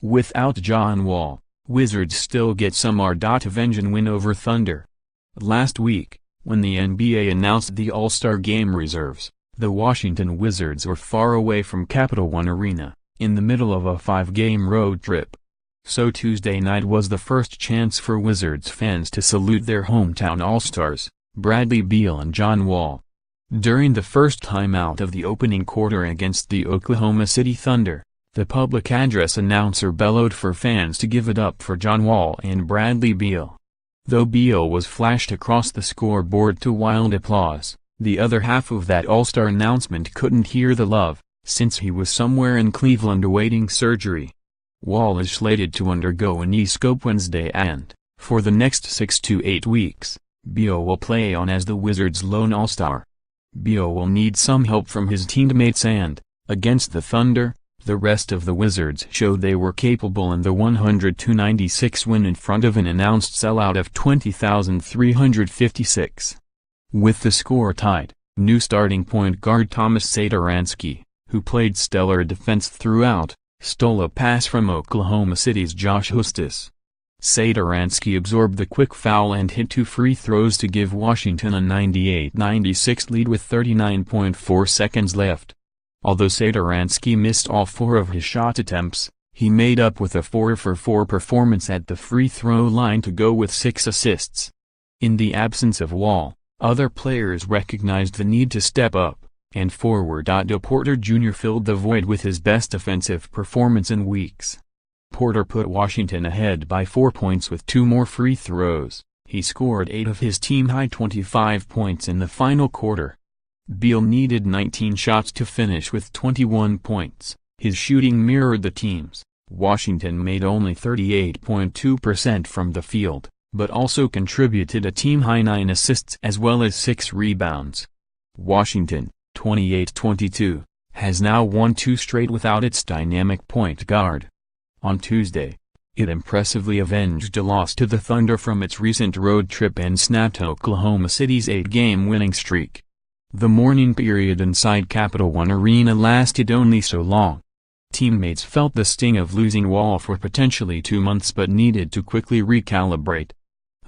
Without John Wall, Wizards still get some r.evenge win over Thunder. Last week, when the NBA announced the All-Star Game reserves, the Washington Wizards were far away from Capital One Arena, in the middle of a 5-game road trip. So Tuesday night was the first chance for Wizards fans to salute their hometown All-Stars, Bradley Beal and John Wall. During the first timeout of the opening quarter against the Oklahoma City Thunder, the public address announcer bellowed for fans to give it up for John Wall and Bradley Beal. Though Beal was flashed across the scoreboard to wild applause, the other half of that All-Star announcement couldn't hear the love, since he was somewhere in Cleveland awaiting surgery. Wall is slated to undergo a knee scope Wednesday and, for the next 6 to 8 weeks, Beal will play on as the Wizards' lone All-Star. Beal will need some help from his teammates and, against the Thunder, the rest of the Wizards showed they were capable in the 102-96 win in front of an announced sellout of 20,356. With the score tied, new starting point guard Thomas Satoransky, who played stellar defense throughout, stole a pass from Oklahoma City's Josh Hustis. Satoransky absorbed the quick foul and hit 2 free throws to give Washington a 98-96 lead with 39.4 seconds left. Although Satoransky missed all 4 of his shot attempts, he made up with a 4-for-4 performance at the free throw line to go with 6 assists. In the absence of Wall, other players recognized the need to step up, and forward Otto Porter Jr. filled the void with his best offensive performance in weeks. Porter put Washington ahead by 4 points with 2 more free throws. He scored 8 of his team-high 25 points in the final quarter. Beal needed 19 shots to finish with 21 points. His shooting mirrored the team's. Washington made only 38.2% from the field, but also contributed a team-high 9 assists as well as 6 rebounds. Washington, 28-22, has now won 2 straight without its dynamic point guard. On Tuesday, it impressively avenged a loss to the Thunder from its recent road trip and snapped Oklahoma City's 8-game winning streak. The morning period inside Capital One Arena lasted only so long. Teammates felt the sting of losing Wall for potentially 2 months but needed to quickly recalibrate.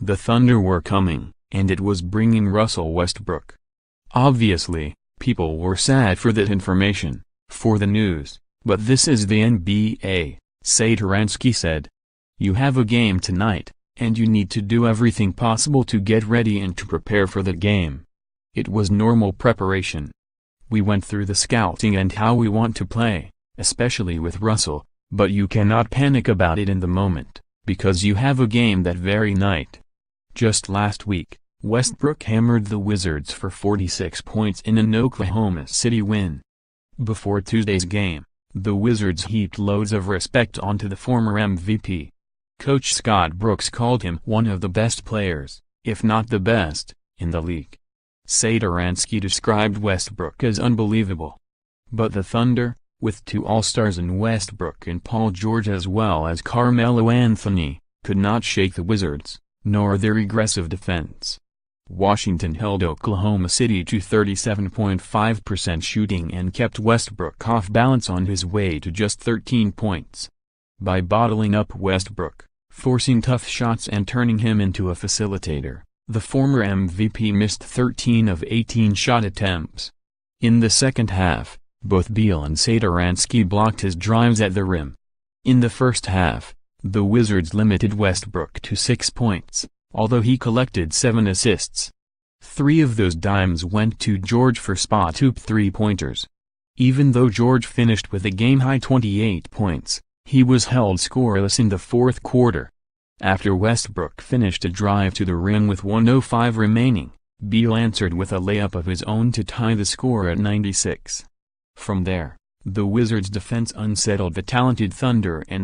The Thunder were coming, and it was bringing Russell Westbrook. Obviously, people were sad for that information, for the news, but this is the NBA, Satoransky said. You have a game tonight, and you need to do everything possible to get ready and to prepare for the game. It was normal preparation. We went through the scouting and how we want to play, especially with Russell, but you cannot panic about it in the moment, because you have a game that very night. Just last week, Westbrook hammered the Wizards for 46 points in an Oklahoma City win. Before Tuesday's game, the Wizards heaped loads of respect onto the former MVP. Coach Scott Brooks called him one of the best players, if not the best, in the league. Satoransky described Westbrook as unbelievable. But the Thunder, with 2 All-Stars in Westbrook and Paul George as well as Carmelo Anthony, could not shake the Wizards, nor their aggressive defense. Washington held Oklahoma City to 37.5% shooting and kept Westbrook off balance on his way to just 13 points. By bottling up Westbrook, forcing tough shots and turning him into a facilitator, the former MVP missed 13 of 18 shot attempts. In the second half, both Beal and Satoransky blocked his drives at the rim. In the first half, the Wizards limited Westbrook to 6 points, although he collected 7 assists. 3 of those dimes went to George for spot-up 3-pointers. Even though George finished with a game-high 28 points, he was held scoreless in the fourth quarter. After Westbrook finished a drive to the rim with 1:05 remaining, Beal answered with a layup of his own to tie the score at 96. From there, the Wizards' defense unsettled the talented Thunder and